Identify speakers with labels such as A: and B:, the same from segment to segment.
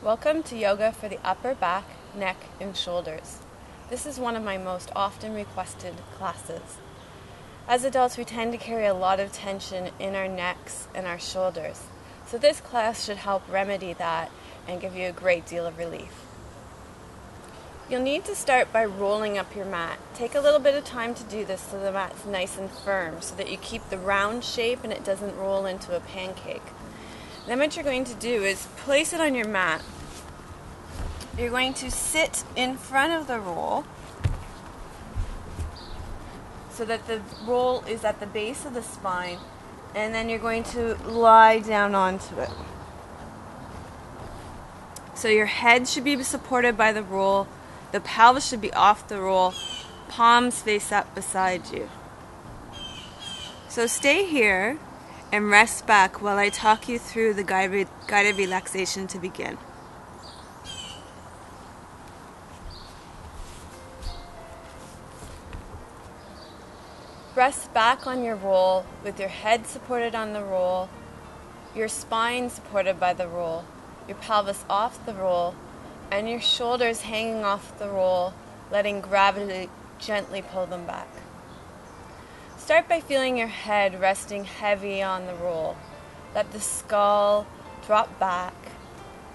A: Welcome to yoga for the upper back, neck, and shoulders. This is one of my most often requested classes. As adults, we tend to carry a lot of tension in our necks and our shoulders. So this class should help remedy that and give you a great deal of relief. You'll need to start by rolling up your mat. Take a little bit of time to do this so the mat's nice and firm so that you keep the round shape and it doesn't roll into a pancake. Then what you're going to do is place it on your mat. You're going to sit in front of the roll so that the roll is at the base of the spine, and then you're going to lie down onto it. So your head should be supported by the roll, the pelvis should be off the roll, palms face up beside you. So stay here and rest back while I talk you through the guided relaxation to begin. Rest back on your roll with your head supported on the roll, your spine supported by the roll, your pelvis off the roll, and your shoulders hanging off the roll, letting gravity gently pull them back. Start by feeling your head resting heavy on the roll. Let the skull drop back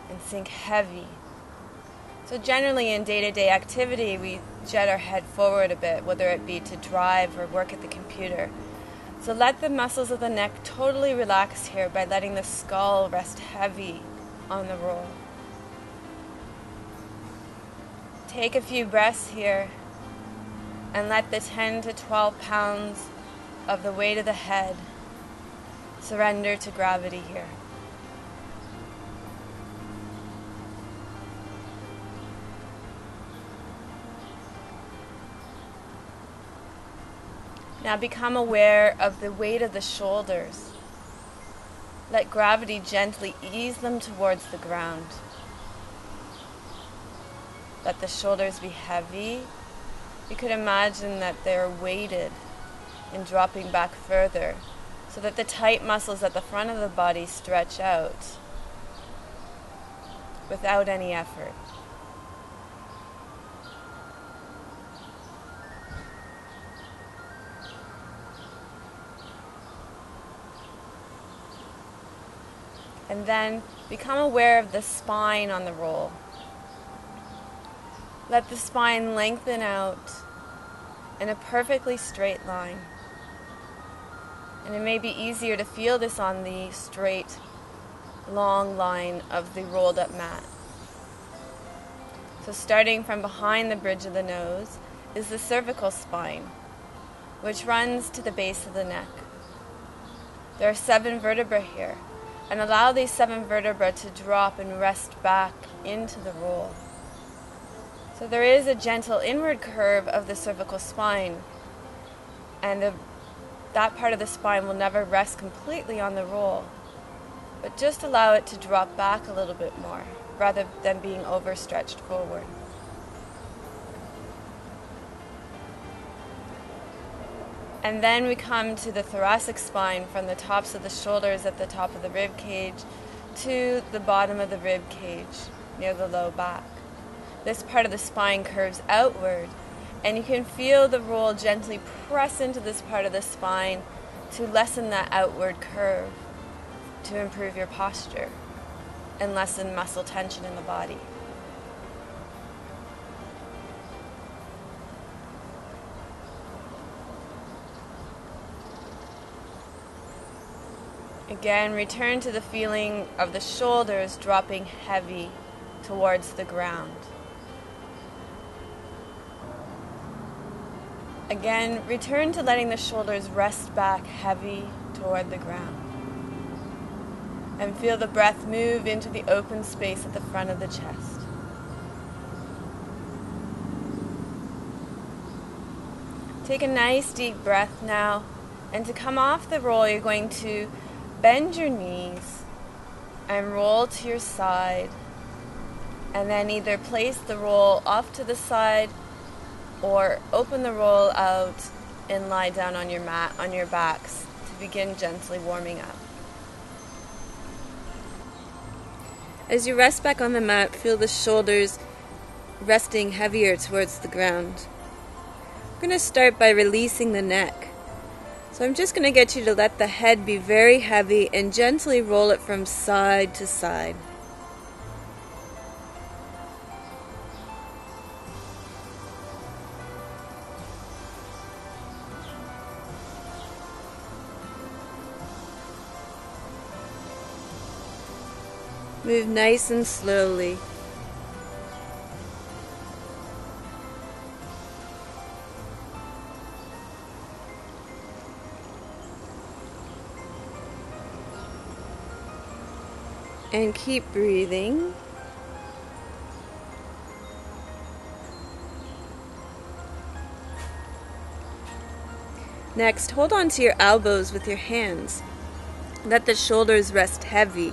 A: and sink heavy. So generally in day-to-day activity, we jet our head forward a bit, whether it be to drive or work at the computer. So let the muscles of the neck totally relax here by letting the skull rest heavy on the roll. Take a few breaths here and let the 10 to 12 pounds of the weight of the head surrender to gravity here. Now become aware of the weight of the shoulders. Let gravity gently ease them towards the ground. Let the shoulders be heavy. You could imagine that they're weighted and dropping back further so that the tight muscles at the front of the body stretch out without any effort. And then become aware of the spine on the roll. Let the spine lengthen out in a perfectly straight line. And it may be easier to feel this on the straight, long line of the rolled up mat. So starting from behind the bridge of the nose is the cervical spine, which runs to the base of the neck. There are 7 vertebrae here, and allow these 7 vertebrae to drop and rest back into the roll. So there is a gentle inward curve of the cervical spine, and that part of the spine will never rest completely on the roll, but just allow it to drop back a little bit more rather than being overstretched forward. And then we come to the thoracic spine from the tops of the shoulders at the top of the rib cage to the bottom of the rib cage near the low back. This part of the spine curves outward, and you can feel the roll gently press into this part of the spine to lessen that outward curve, to improve your posture and lessen muscle tension in the body. Again, return to the feeling of the shoulders dropping heavy towards the ground. Again, return to letting the shoulders rest back heavy toward the ground. And feel the breath move into the open space at the front of the chest. Take a nice deep breath now, and to come off the roll, you're going to bend your knees and roll to your side, and then either place the roll off to the side or open the roll out and lie down on your mat, on your backs, to begin gently warming up. As you rest back on the mat, feel the shoulders resting heavier towards the ground. We're going to start by releasing the neck. So I'm just going to get you to let the head be very heavy and gently roll it from side to side. Move nice and slowly. And keep breathing. Next, hold on to your elbows with your hands. Let the shoulders rest heavy.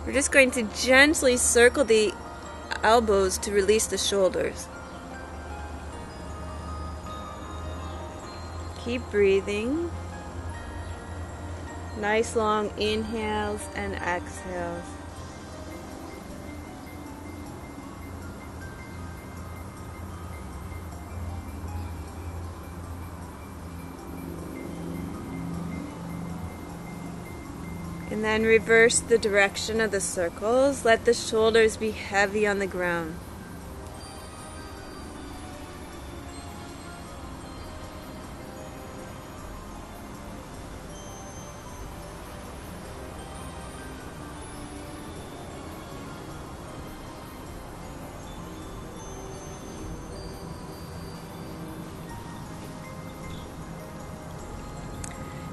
A: We're just going to gently circle the elbows to release the shoulders. Keep breathing. Nice long inhales and exhales. And then reverse the direction of the circles. Let the shoulders be heavy on the ground.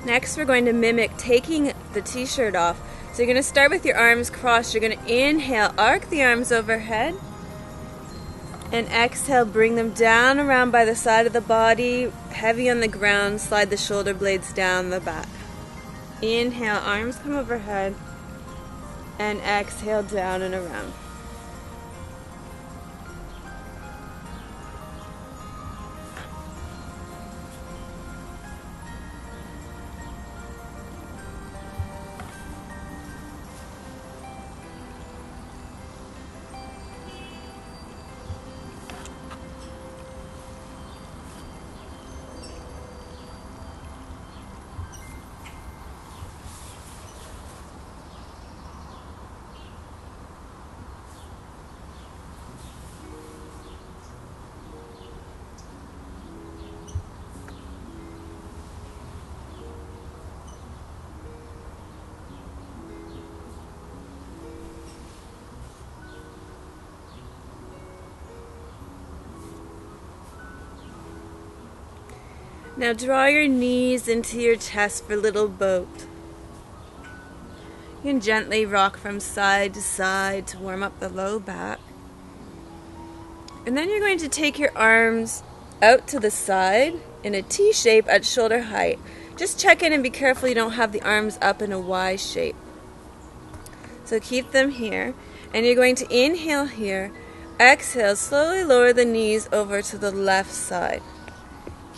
A: Next, we're going to mimic taking the t-shirt off. So you're going to start with your arms crossed. You're going to inhale, arc the arms overhead. And exhale, bring them down around by the side of the body, heavy on the ground, slide the shoulder blades down the back. Inhale, arms come overhead. And exhale, down and around. Now draw your knees into your chest for little boat. You can gently rock from side to side to warm up the low back. And then you're going to take your arms out to the side in a T shape at shoulder height. Just check in and be careful you don't have the arms up in a Y shape. So keep them here. And you're going to inhale here. Exhale, slowly lower the knees over to the left side.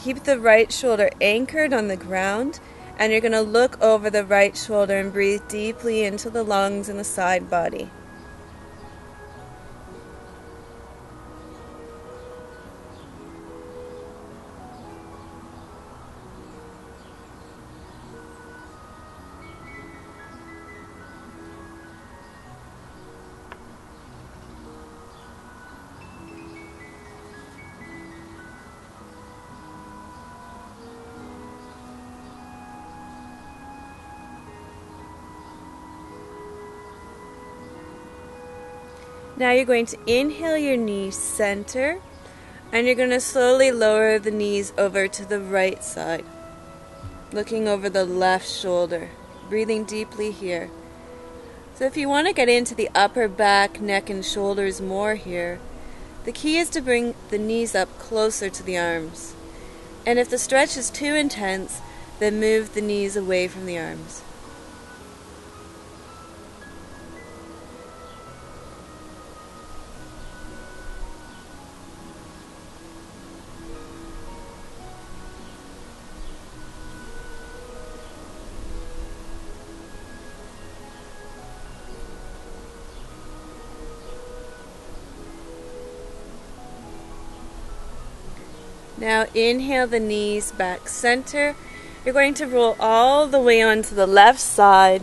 A: Keep the right shoulder anchored on the ground, and you're going to look over the right shoulder and breathe deeply into the lungs and the side body. Now you're going to inhale your knees center, and you're going to slowly lower the knees over to the right side, looking over the left shoulder, breathing deeply here. So if you want to get into the upper back, neck, and shoulders more here, the key is to bring the knees up closer to the arms. And if the stretch is too intense, then move the knees away from the arms. Now inhale the knees back center. You're going to roll all the way onto the left side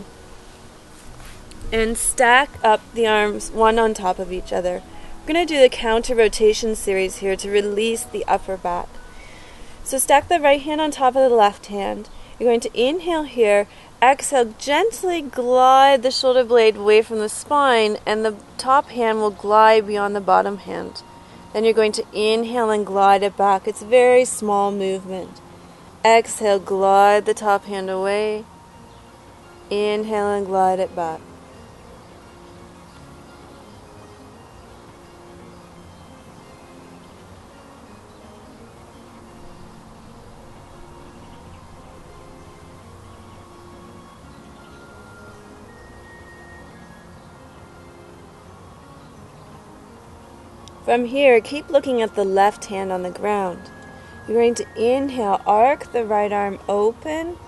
A: and stack up the arms one on top of each other. We're going to do the counter rotation series here to release the upper back. So stack the right hand on top of the left hand. You're going to inhale here, exhale, gently glide the shoulder blade away from the spine, and the top hand will glide beyond the bottom hand. Then you're going to inhale and glide it back. It's a very small movement. Exhale, glide the top hand away. Inhale and glide it back. From here, keep looking at the left hand on the ground. You're going to inhale, arc the right arm open,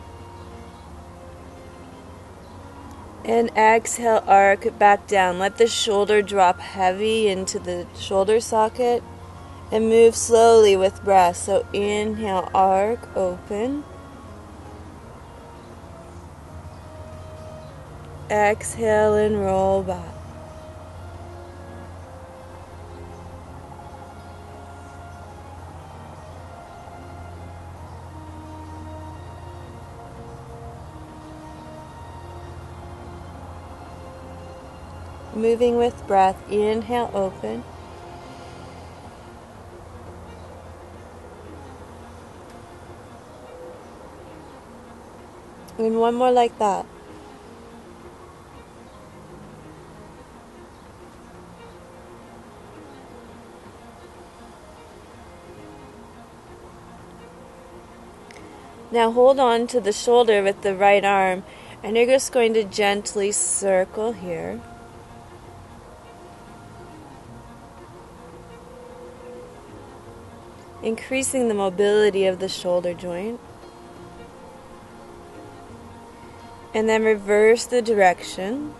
A: and exhale, arc it back down. Let the shoulder drop heavy into the shoulder socket and move slowly with breath. So inhale, arc, open. Exhale and roll back. Moving with breath, inhale, open. And one more like that. Now hold on to the shoulder with the right arm, and you're just going to gently circle here. Increasing the mobility of the shoulder joint. And then reverse the direction.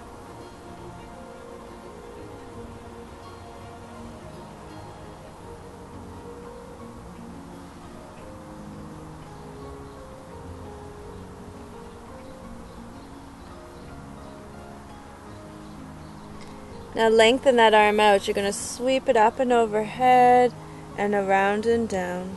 A: Now lengthen that arm out. You're going to sweep it up and overhead and around and down.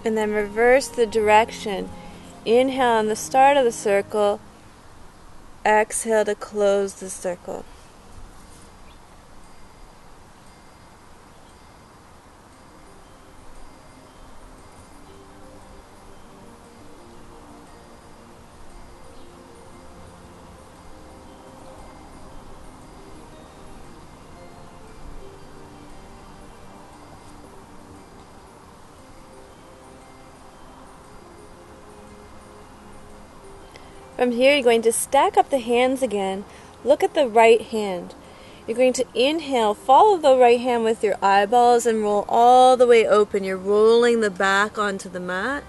A: And then reverse the direction. Inhale on the start of the circle. Exhale to close the circle. From here, you're going to stack up the hands again. Look at the right hand. You're going to inhale, follow the right hand with your eyeballs and roll all the way open. You're rolling the back onto the mat.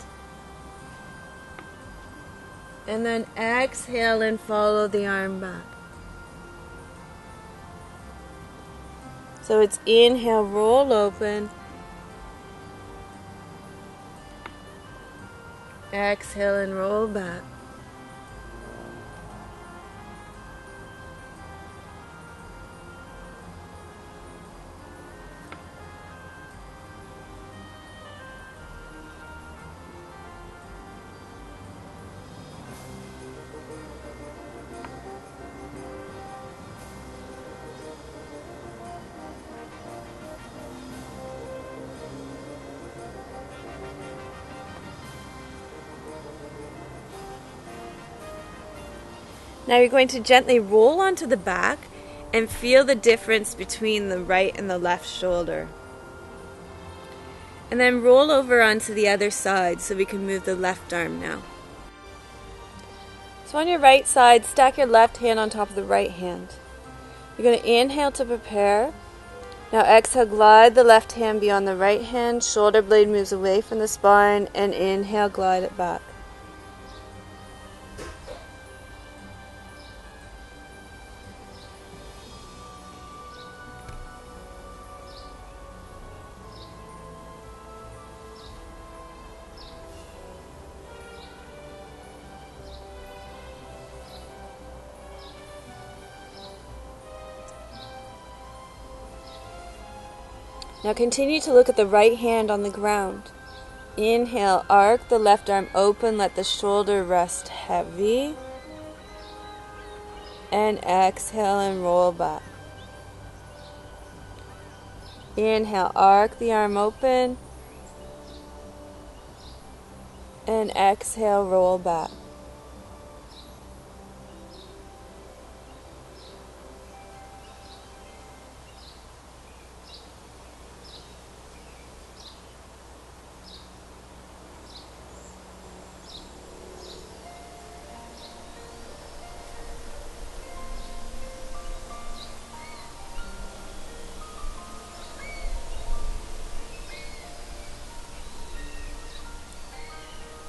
A: And then exhale and follow the arm back. So it's inhale, roll open. Exhale and roll back. Now you're going to gently roll onto the back and feel the difference between the right and the left shoulder. And then roll over onto the other side so we can move the left arm now. So on your right side, stack your left hand on top of the right hand. You're going to inhale to prepare. Now exhale, glide the left hand beyond the right hand, shoulder blade moves away from the spine, and inhale, glide it back. Now continue to look at the right hand on the ground. Inhale, arc the left arm open, let the shoulder rest heavy. And exhale and roll back. Inhale, arc the arm open. And exhale, roll back.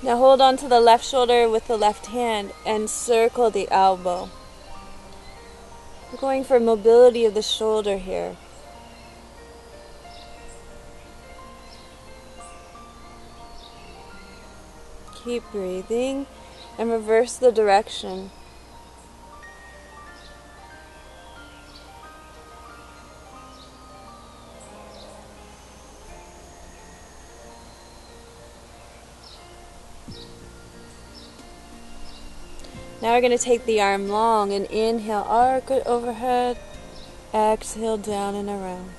A: Now hold on to the left shoulder with the left hand and circle the elbow. We're going for mobility of the shoulder here. Keep breathing and reverse the direction. Now we're going to take the arm long and inhale, arc it overhead, exhale down and around.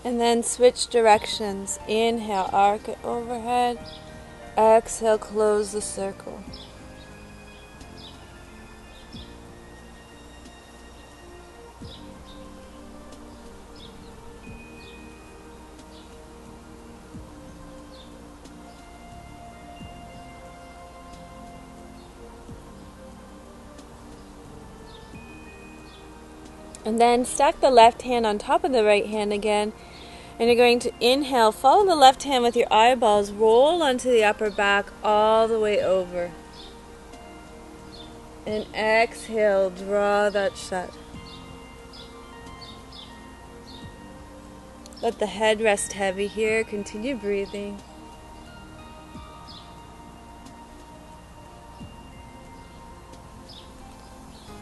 A: And then switch directions. Inhale, arc it overhead. Exhale, close the circle. And then stack the left hand on top of the right hand again. And you're going to inhale, follow the left hand with your eyeballs, roll onto the upper back all the way over. And exhale, draw that shut. Let the head rest heavy here, continue breathing.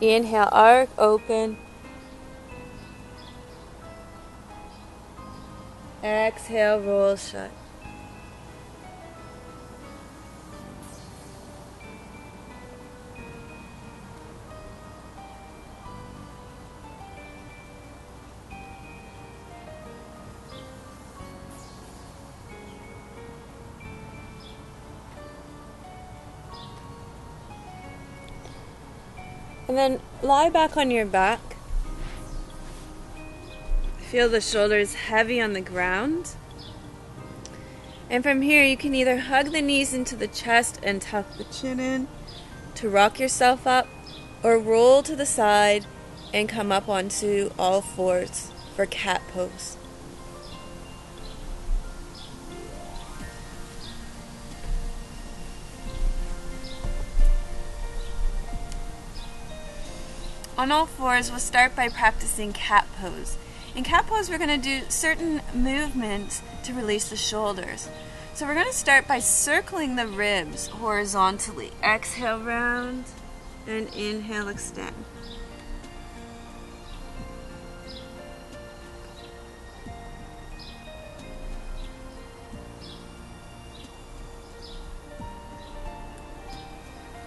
A: Inhale, arc, open. Exhale, roll shut. And then lie back on your back. Feel the shoulders heavy on the ground. And from here you can either hug the knees into the chest and tuck the chin in to rock yourself up, or roll to the side and come up onto all fours for cat pose. On all fours, we'll start by practicing cat pose. In cat pose, we're going to do certain movements to release the shoulders. So we're going to start by circling the ribs horizontally. Exhale, round, and inhale, extend.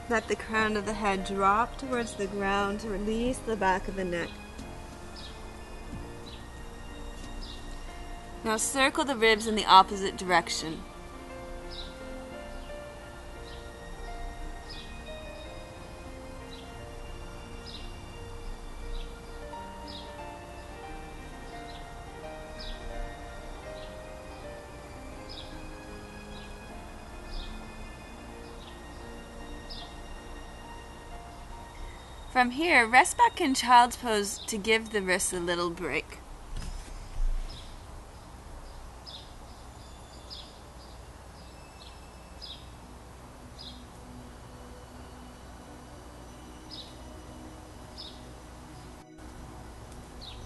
A: Let the crown of the head drop towards the ground to release the back of the neck. Now circle the ribs in the opposite direction. From here, rest back in child's pose to give the wrists a little break.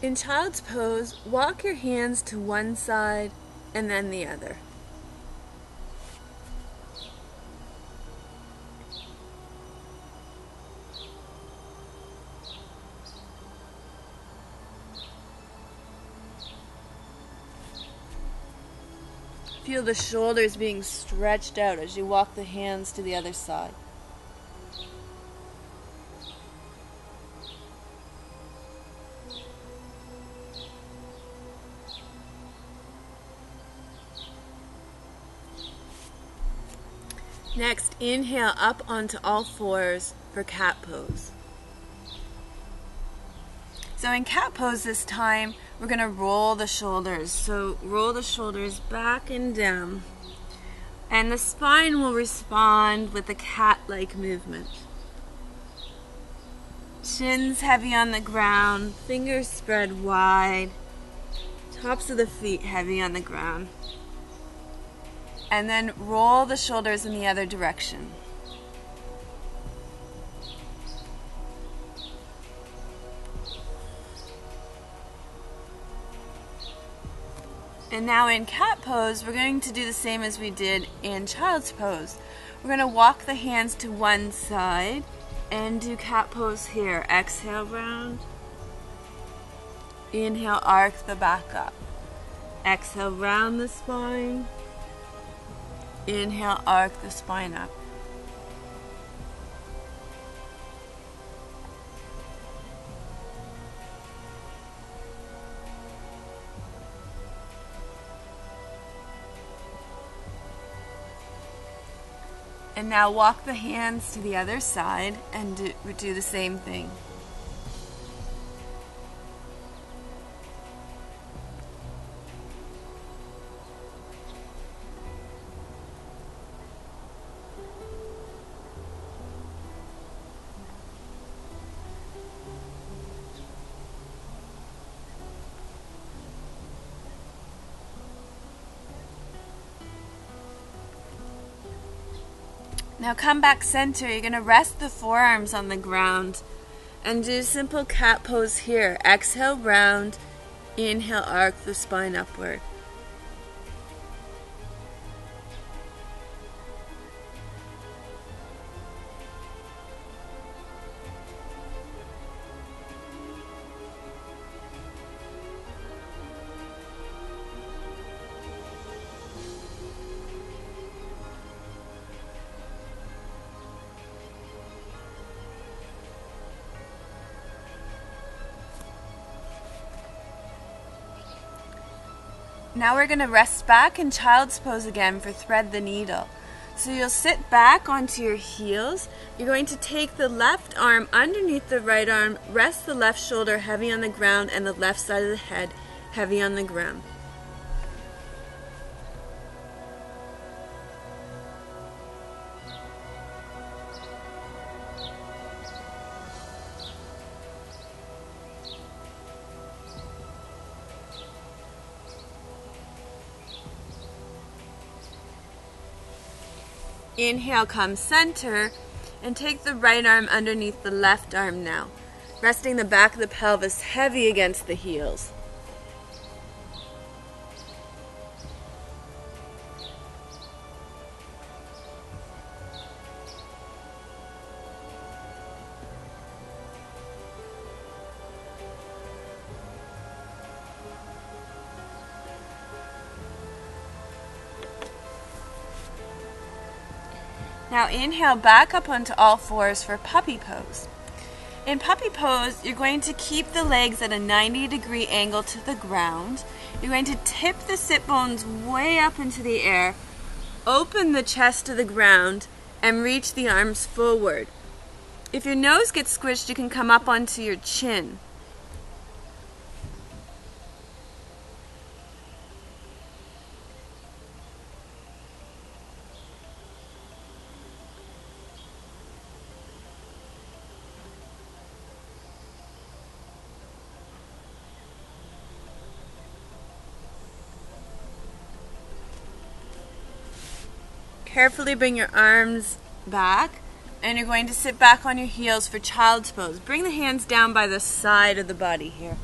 A: In child's pose, walk your hands to one side and then the other. Feel the shoulders being stretched out as you walk the hands to the other side. Next, inhale up onto all fours for cat pose. So in cat pose this time, we're going to roll the shoulders. So roll the shoulders back and down. And the spine will respond with a cat-like movement. Shins heavy on the ground, fingers spread wide, tops of the feet heavy on the ground. And then roll the shoulders in the other direction. And now in cat pose, we're going to do the same as we did in child's pose. We're going to walk the hands to one side and do cat pose here. Exhale, round. Inhale, arc the back up. Exhale, round the spine. Inhale, arc the spine up. And now walk the hands to the other side and do the same thing. Now come back center. You're going to rest the forearms on the ground and do simple cat pose here. Exhale, round. Inhale, arc the spine upward. Now we're going to rest back in child's pose again for thread the needle. So you'll sit back onto your heels. You're going to take the left arm underneath the right arm, rest the left shoulder heavy on the ground and the left side of the head heavy on the ground. Inhale, come center, and take the right arm underneath the left arm now, resting the back of the pelvis heavy against the heels. Now inhale back up onto all fours for puppy pose. In puppy pose, you're going to keep the legs at a 90-degree angle to the ground. You're going to tip the sit bones way up into the air, open the chest to the ground, and reach the arms forward. If your nose gets squished, you can come up onto your chin. Carefully bring your arms back, and you're going to sit back on your heels for child's pose. Bring the hands down by the side of the body here.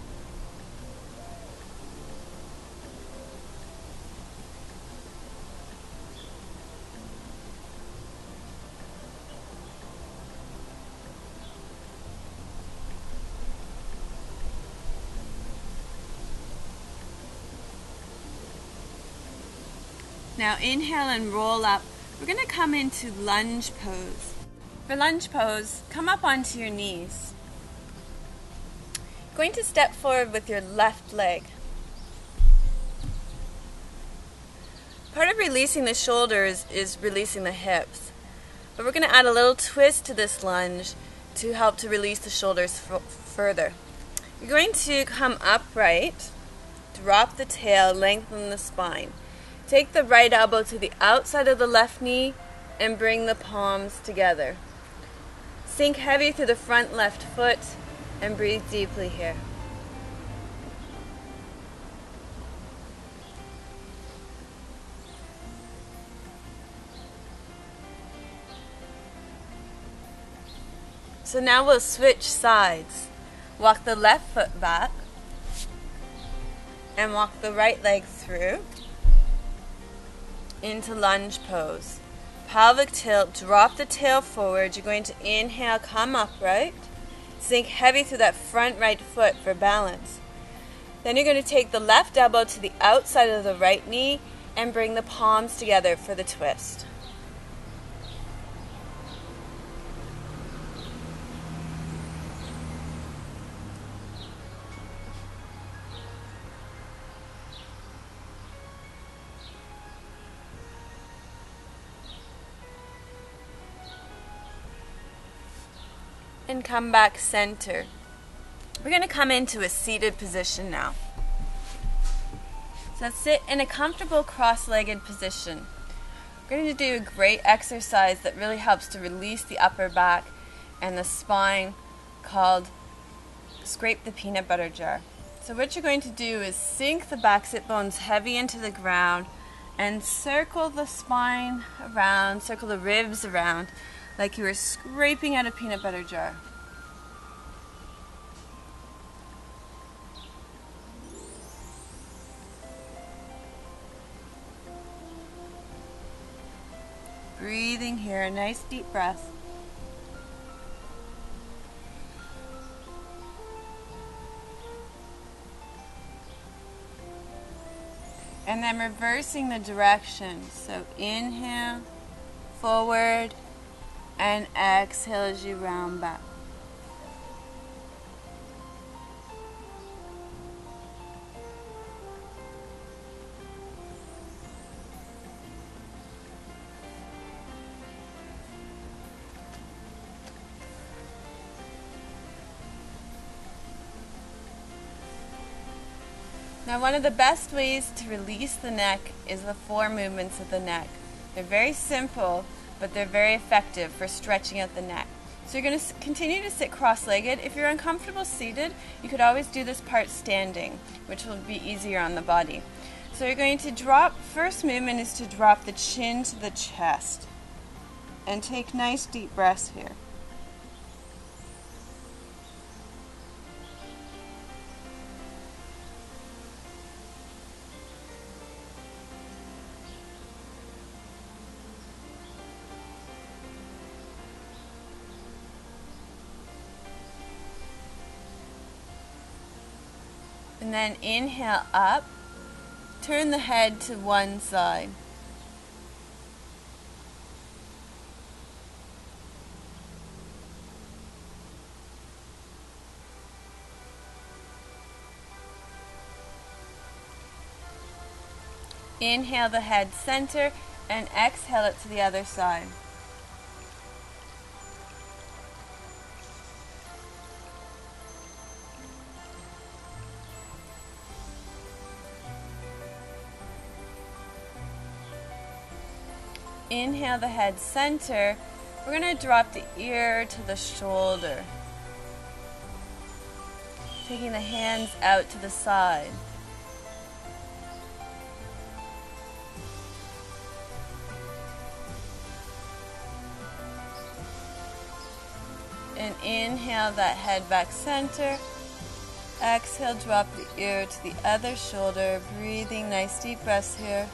A: Now inhale and roll up. We're going to come into lunge pose. For lunge pose, come up onto your knees. Going to step forward with your left leg. Part of releasing the shoulders is releasing the hips, but we're going to add a little twist to this lunge to help to release the shoulders further. You're going to come upright, drop the tail, lengthen the spine. Take the right elbow to the outside of the left knee and bring the palms together. Sink heavy through the front left foot and breathe deeply here. So now we'll switch sides. Walk the left foot back and walk the right leg through into lunge pose. Pelvic tilt, drop the tail forward. You're going to inhale, come upright. Sink heavy through that front right foot for balance. Then you're going to take the left elbow to the outside of the right knee and bring the palms together for the twist. And come back center. We're going to come into a seated position now. So sit in a comfortable cross-legged position. We're going to do a great exercise that really helps to release the upper back and the spine called scrape the peanut butter jar. So what you're going to do is sink the back sit bones heavy into the ground and circle the spine around, circle the ribs around like you were scraping out a peanut butter jar. Breathing here, a nice deep breath. And then reversing the direction. So inhale, forward, and exhale as you round back. Now, one of the best ways to release the neck is the 4 movements of the neck. They're very simple, but they're very effective for stretching out the neck. So you're going to continue to sit cross-legged. If you're uncomfortable seated, you could always do this part standing, which will be easier on the body. So you're going to drop, first movement is to drop the chin to the chest. And take nice deep breaths here. And then inhale up, turn the head to one side. Inhale the head center and exhale it to the other side. Inhale the head center. We're going to drop the ear to the shoulder. Taking the hands out to the side. And inhale that head back center. Exhale, drop the ear to the other shoulder. Breathing nice deep breaths here.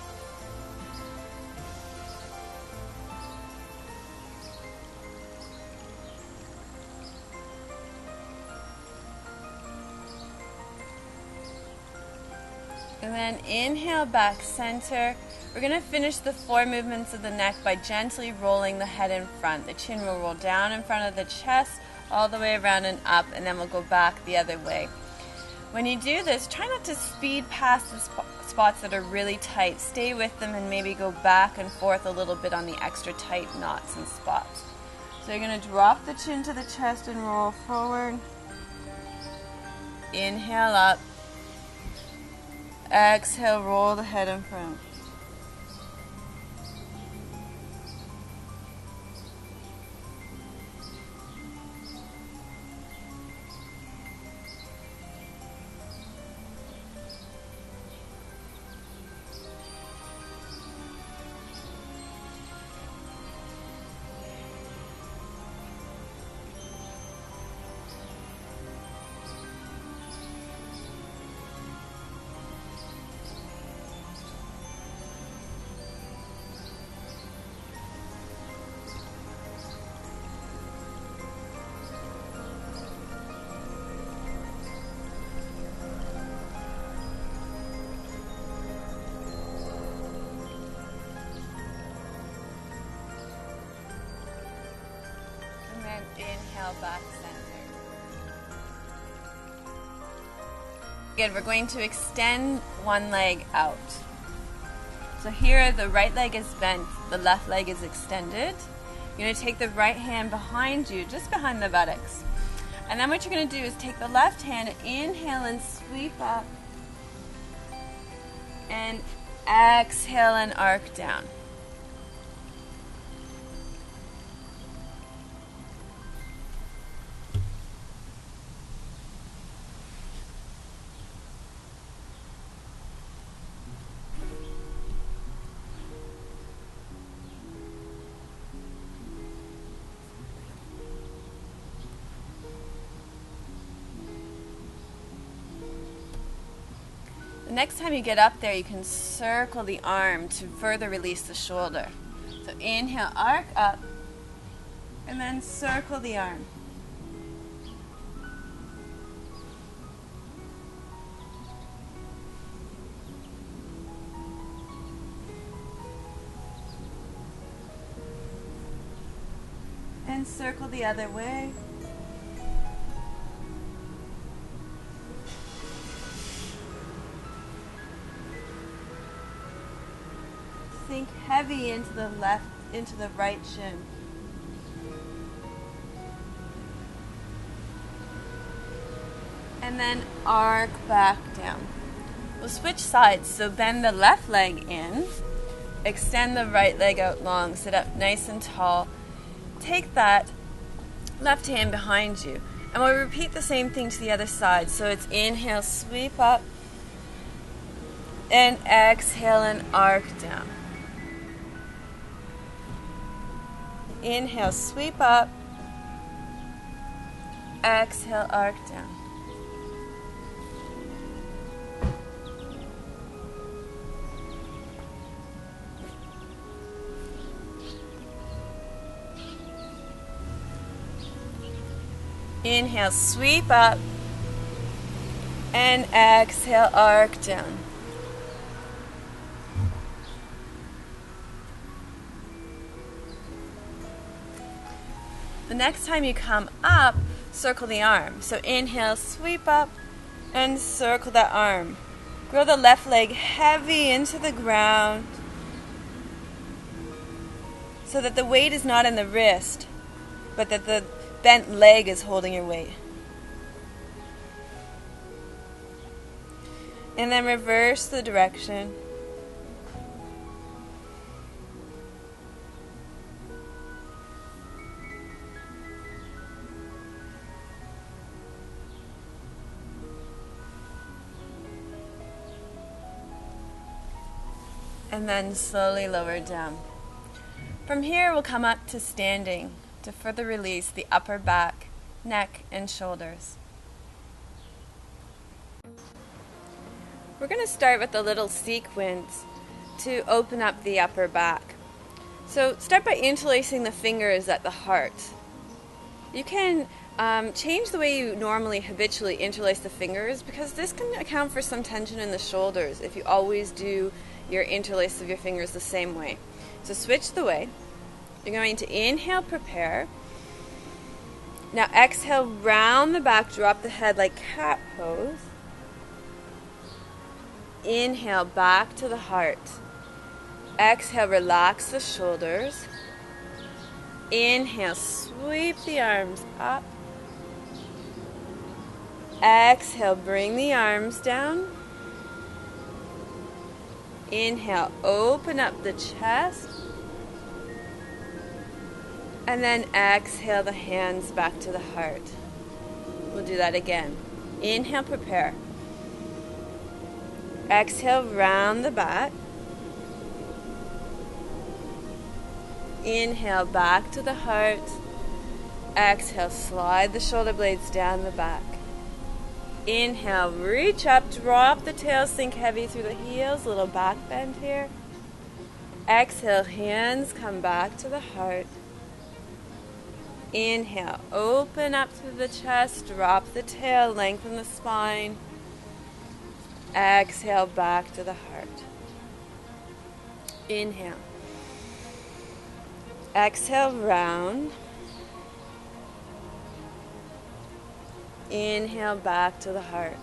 A: And then inhale back center. We're going to finish the 4 movements of the neck by gently rolling the head in front. The chin will roll down in front of the chest, all the way around and up, and then we'll go back the other way. When you do this, try not to speed past the spots that are really tight. Stay with them and maybe go back and forth a little bit on the extra tight knots and spots. So you're going to drop the chin to the chest and roll forward. Inhale up. Exhale, roll the head in front. Inhale back center. Good, we're going to extend one leg out. So here the right leg is bent, the left leg is extended. You're going to take the right hand behind you, just behind the buttocks. And then what you're going to do is take the left hand, inhale and sweep up. And exhale and arc down. Next time you get up there, you can circle the arm to further release the shoulder. So inhale, arc up, and then circle the arm. And circle the other way. Sink heavy into the left, into the right shin. And then arc back down. We'll switch sides, so bend the left leg in, extend the right leg out long, sit up nice and tall. Take that left hand behind you, and we'll repeat the same thing to the other side. So it's inhale, sweep up, and exhale and arc down. Inhale, sweep up, exhale, arc down. Inhale, sweep up, and exhale, arc down. The next time you come up, circle the arm. So inhale, sweep up, and circle that arm. Throw the left leg heavy into the ground so that the weight is not in the wrist, but that the bent leg is holding your weight. And then reverse the direction. And then slowly lower down. From here, we'll come up to standing to further release the upper back, neck, and shoulders. We're going to start with a little sequence to open up the upper back. So start by interlacing the fingers at the heart. You can change the way you normally habitually interlace the fingers, because this can account for some tension in the shoulders if you always do your interlace of your fingers the same way. So switch the way. You're going to inhale, prepare. Now exhale, round the back, drop the head like cat pose. Inhale, back to the heart. Exhale, relax the shoulders. Inhale, sweep the arms up. Exhale, bring the arms down. Inhale, open up the chest. And then exhale the hands back to the heart. We'll do that again. Inhale, prepare. Exhale, round the back. Inhale, back to the heart. Exhale, slide the shoulder blades down the back. Inhale, reach up, drop the tail, sink heavy through the heels, little back bend here. Exhale, hands come back to the heart. Inhale, open up through the chest, drop the tail, lengthen the spine. Exhale, back to the heart. Inhale. Exhale, round. Inhale, back to the heart.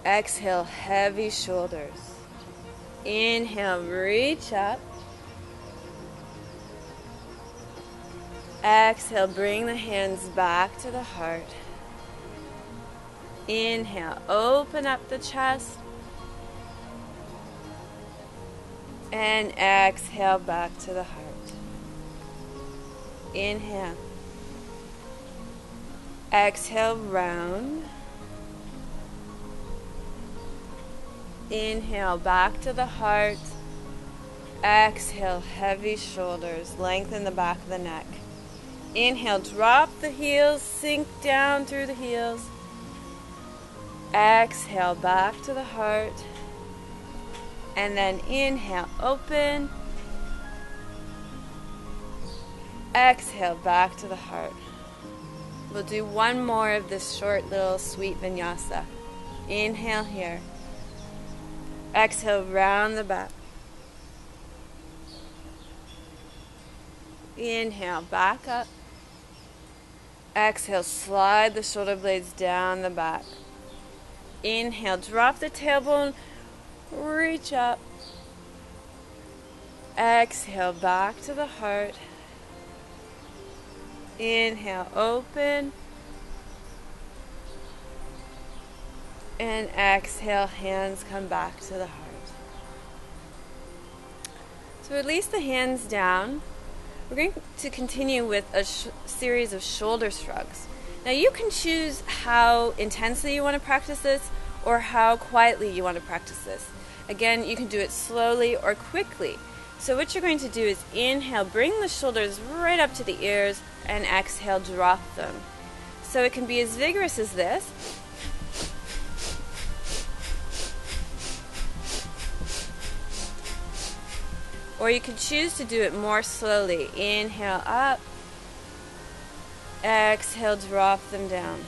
A: Exhale, heavy shoulders. Inhale, reach up. Exhale, bring the hands back to the heart. Inhale, open up the chest. And exhale, back to the heart. Inhale. Exhale, round. Inhale, back to the heart. Exhale, heavy shoulders. Lengthen the back of the neck. Inhale, drop the heels, sink down through the heels. Exhale, back to the heart. And then inhale, open. Exhale, back to the heart. We'll do one more of this short little sweet vinyasa. Inhale here. Exhale, round the back. Inhale, back up. Exhale, slide the shoulder blades down the back. Inhale, drop the tailbone, reach up. Exhale, back to the heart. Inhale, open. And exhale, hands come back to the heart. So release the hands down. We're going to continue with a series of shoulder shrugs. Now you can choose how intensely you want to practice this or how quietly you want to practice this. Again, you can do it slowly or quickly. So what you're going to do is inhale, bring the shoulders right up to the ears, and exhale, drop them. So it can be as vigorous as this. Or you can choose to do it more slowly. Inhale up. Exhale, drop them down.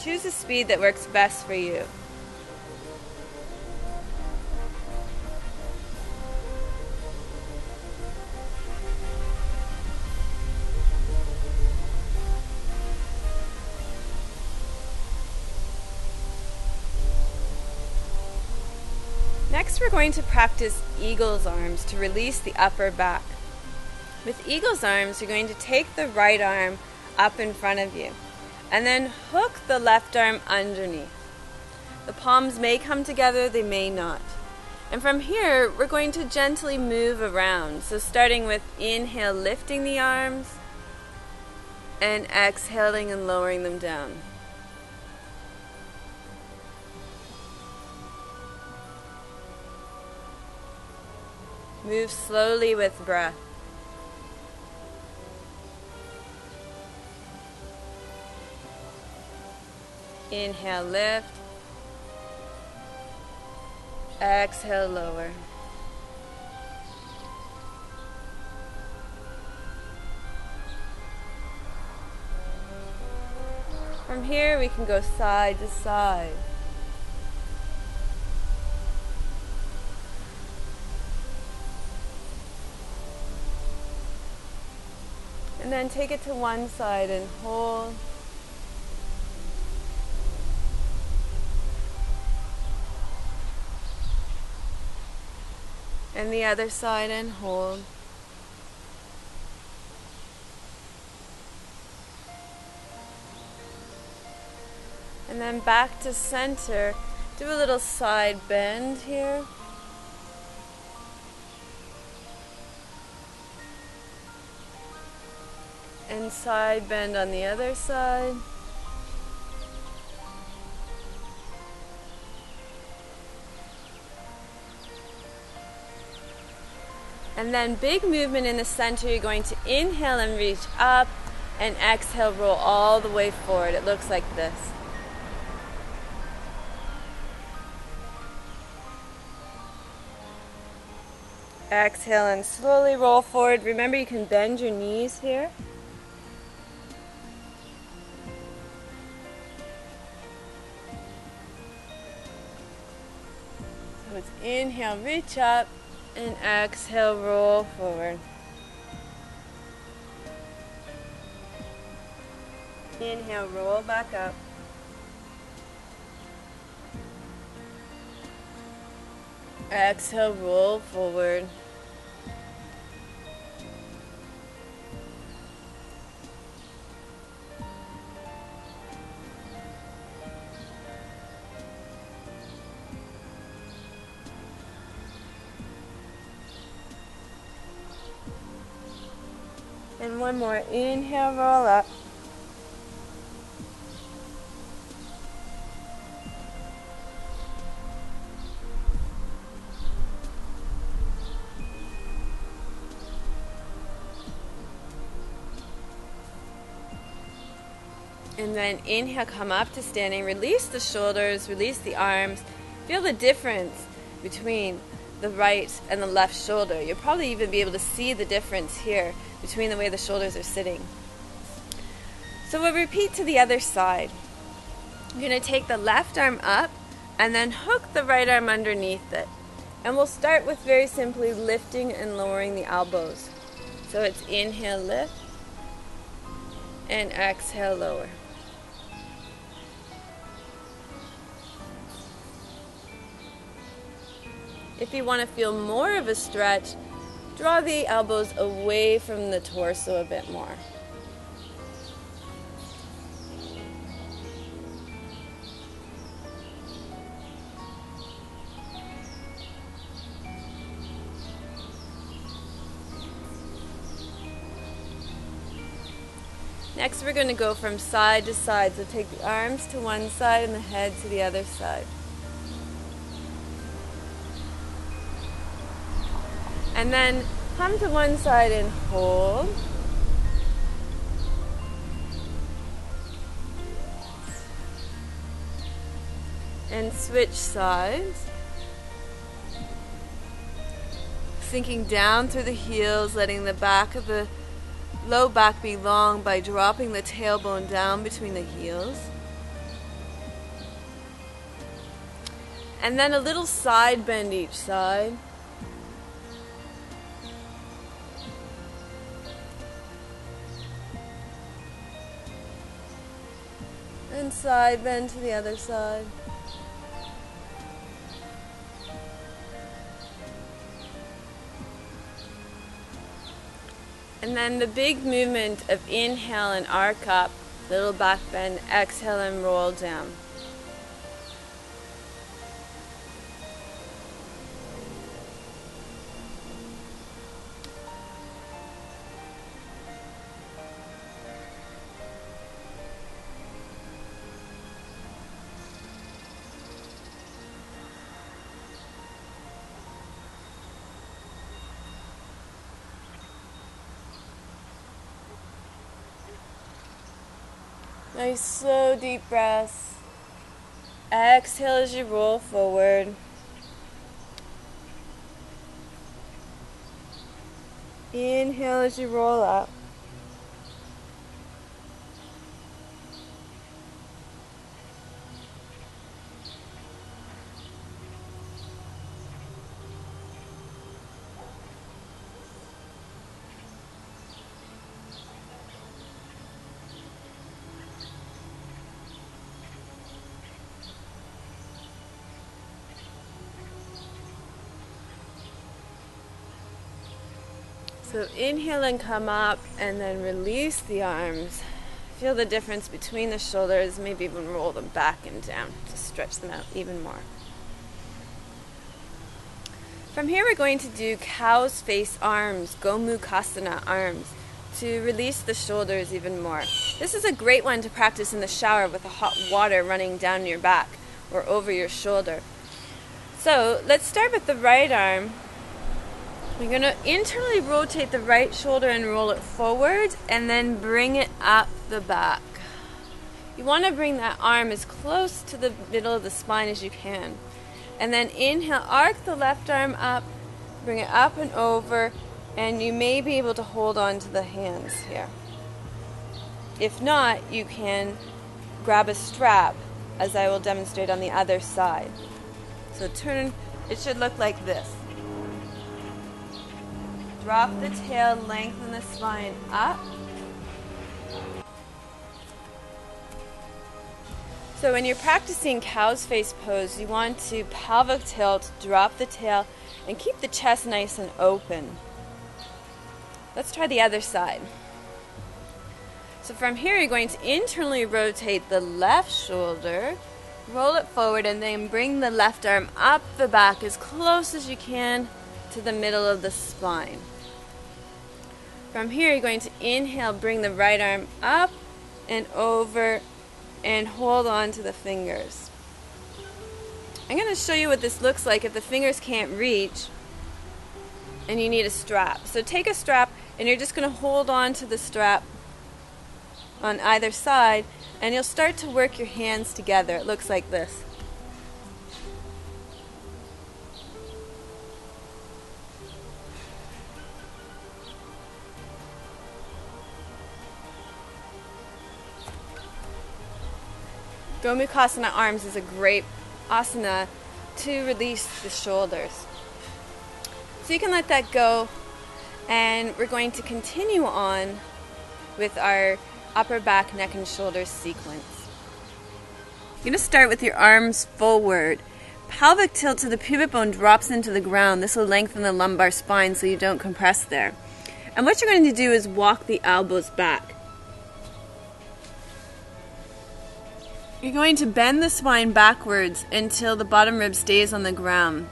A: Choose a speed that works best for you. Next, we're going to practice eagle's arms to release the upper back. With eagle's arms, you're going to take the right arm up in front of you and then hook the left arm underneath. The palms may come together, they may not. And from here, we're going to gently move around. So starting with inhale, lifting the arms, and exhaling and lowering them down. Move slowly with breath. Inhale, lift. Exhale, lower. From here, we can go side to side. And then take it to one side and hold. And the other side and hold. And then back to center. Do a little side bend here. And side bend on the other side. And then big movement in the center. You're going to inhale and reach up, and exhale, roll all the way forward. It looks like this. Exhale and slowly roll forward. Remember, you can bend your knees here. So it's inhale, reach up, and exhale, roll forward. Inhale, roll back up. Exhale, roll forward. And one more. Inhale, roll up. And then inhale, come up to standing. Release the shoulders, release the arms. Feel the difference between the right and the left shoulder. You'll probably even be able to see the difference here between the way the shoulders are sitting. So we'll repeat to the other side. You're going to take the left arm up and then hook the right arm underneath it. And we'll start with very simply lifting and lowering the elbows. So it's inhale, lift, and exhale, lower. If you want to feel more of a stretch, draw the elbows away from the torso a bit more. Next, we're going to go from side to side. So take the arms to one side and the head to the other side. And then come to one side and hold. And switch sides. Sinking down through the heels, letting the back of the low back be long by dropping the tailbone down between the heels. And then a little side bend each side. And side bend to the other side. And then the big movement of inhale and arc up, little back bend, exhale and roll down. Nice slow deep breaths. Exhale as you roll forward. Inhale as you roll up. So inhale and come up, and then release the arms. Feel the difference between the shoulders, maybe even roll them back and down to stretch them out even more. From here we're going to do cow's face arms, Gomukhasana arms, to release the shoulders even more. This is a great one to practice in the shower with the hot water running down your back or over your shoulder. So let's start with the right arm. We're going to internally rotate the right shoulder and roll it forward, and then bring it up the back. You want to bring that arm as close to the middle of the spine as you can. And then inhale, arc the left arm up, bring it up and over, and you may be able to hold on to the hands here. If not, you can grab a strap, as I will demonstrate on the other side. So turn, it should look like this. Drop the tail, lengthen the spine up. So when you're practicing cow's face pose, you want to pelvic tilt, drop the tail, and keep the chest nice and open. Let's try the other side. So from here, you're going to internally rotate the left shoulder, roll it forward, and then bring the left arm up the back as close as you can to the middle of the spine. From here, you're going to inhale, bring the right arm up and over, and hold on to the fingers. I'm going to show you what this looks like if the fingers can't reach and you need a strap. So take a strap, and you're just going to hold on to the strap on either side, and you'll start to work your hands together. It looks like this. Gomukhasana arms is a great asana to release the shoulders. So you can let that go, and we're going to continue on with our upper back, neck, and shoulders sequence. You're going to start with your arms forward. Pelvic tilt to the pubic bone drops into the ground. This will lengthen the lumbar spine so you don't compress there. And what you're going to do is walk the elbows back. You're going to bend the spine backwards until the bottom rib stays on the ground.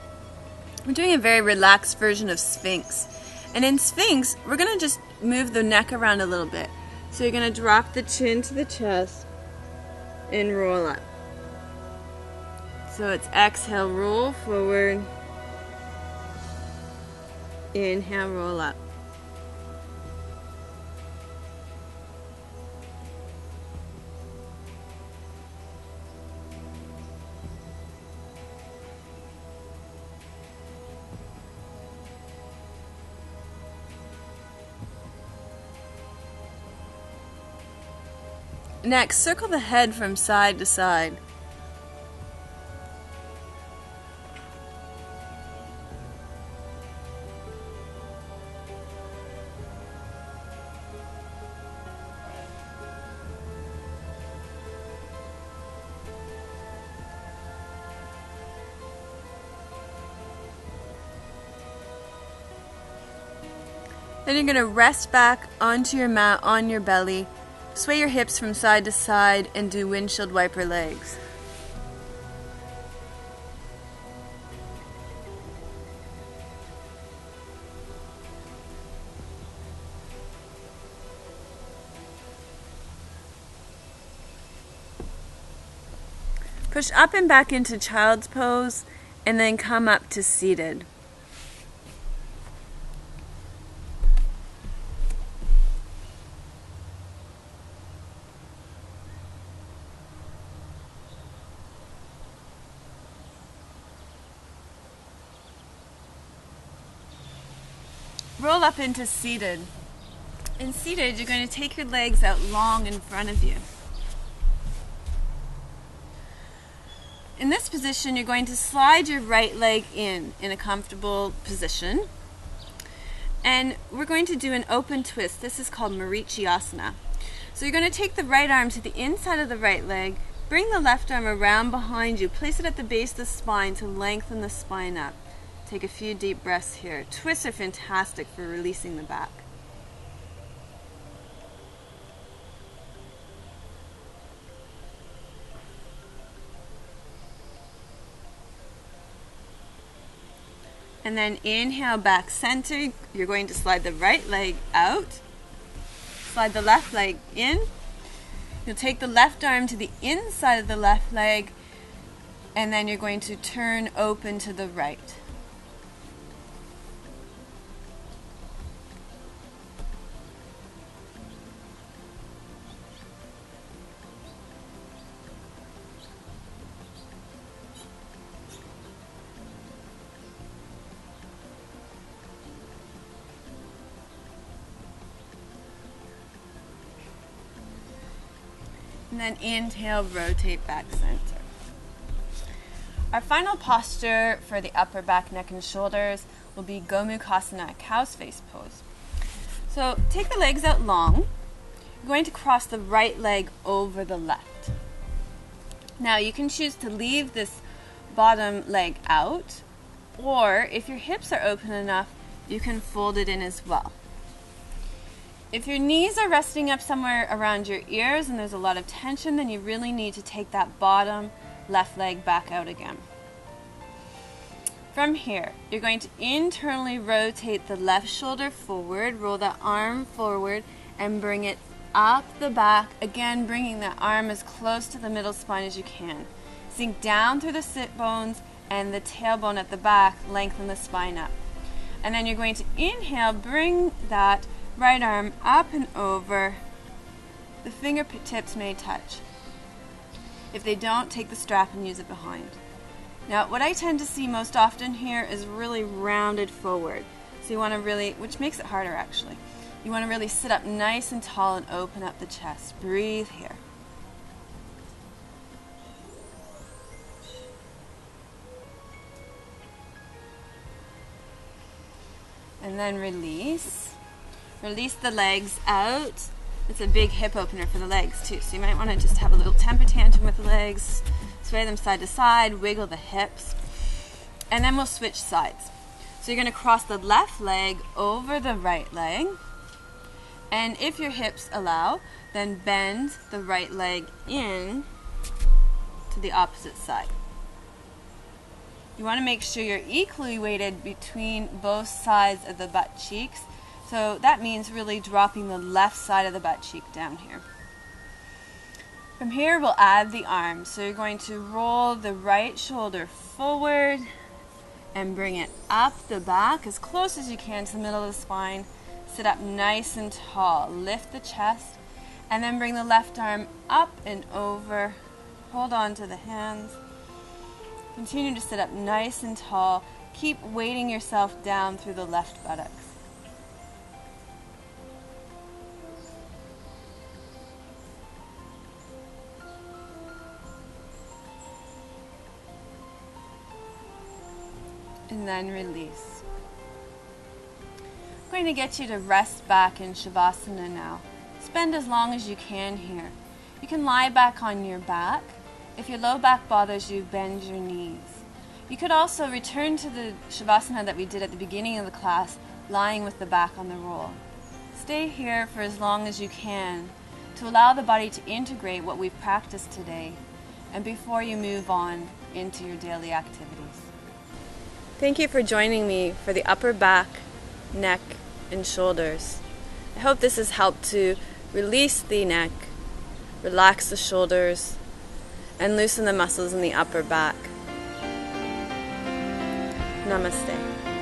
A: We're doing a very relaxed version of Sphinx. And in Sphinx, we're going to just move the neck around a little bit. So you're going to drop the chin to the chest and roll up. So it's exhale, roll forward. Inhale, roll up. Next, circle the head from side to side. Then you're going to rest back onto your mat on your belly, sway your hips from side to side, and do windshield wiper legs. Push up and back into child's pose, and then come up to seated. Roll up into seated. In seated, you're going to take your legs out long in front of you. In this position, you're going to slide your right leg in a comfortable position. And we're going to do an open twist. This is called Marichyasana. So you're going to take the right arm to the inside of the right leg, bring the left arm around behind you, place it at the base of the spine to lengthen the spine up. Take a few deep breaths here. Twists are fantastic for releasing the back. And then inhale, back center. You're going to slide the right leg out. Slide the left leg in. You'll take the left arm to the inside of the left leg, and then you're going to turn open to the right. And then inhale, rotate back center. Our final posture for the upper back, neck, and shoulders will be Gomukhasana, cow's face pose. So take the legs out long. You're going to cross the right leg over the left. Now you can choose to leave this bottom leg out, or if your hips are open enough, you can fold it in as well. If your knees are resting up somewhere around your ears and there's a lot of tension, then you really need to take that bottom left leg back out again. From here, you're going to internally rotate the left shoulder forward, roll the arm forward, and bring it up the back, again bringing the arm as close to the middle spine as you can. Sink down through the sit bones and the tailbone at the back, lengthen the spine up. And then you're going to inhale, bring that right arm up and over. The fingertips may touch. If they don't, take the strap and use it behind. Now, what I tend to see most often here is really rounded forward. So you want to really, which makes it harder actually, you want to really sit up nice and tall and open up the chest. Breathe here. And then release. Release the legs out. It's a big hip opener for the legs too, so you might want to just have a little temper tantrum with the legs, sway them side to side, wiggle the hips, and then we'll switch sides. So you're going to cross the left leg over the right leg, and if your hips allow, then bend the right leg in to the opposite side. You want to make sure you're equally weighted between both sides of the butt cheeks. So that means really dropping the left side of the butt cheek down here. From here, we'll add the arms. So you're going to roll the right shoulder forward and bring it up the back as close as you can to the middle of the spine. Sit up nice and tall. Lift the chest, and then bring the left arm up and over. Hold on to the hands. Continue to sit up nice and tall. Keep weighting yourself down through the left buttocks. And then release. I'm going to get you to rest back in Shavasana now. Spend as long as you can here. You can lie back on your back. If your low back bothers you, bend your knees. You could also return to the Shavasana that we did at the beginning of the class, lying with the back on the roll. Stay here for as long as you can to allow the body to integrate what we've practiced today and before you move on into your daily activities. Thank you for joining me for the upper back, neck, and shoulders. I hope this has helped to release the neck, relax the shoulders, and loosen the muscles in the upper back. Namaste.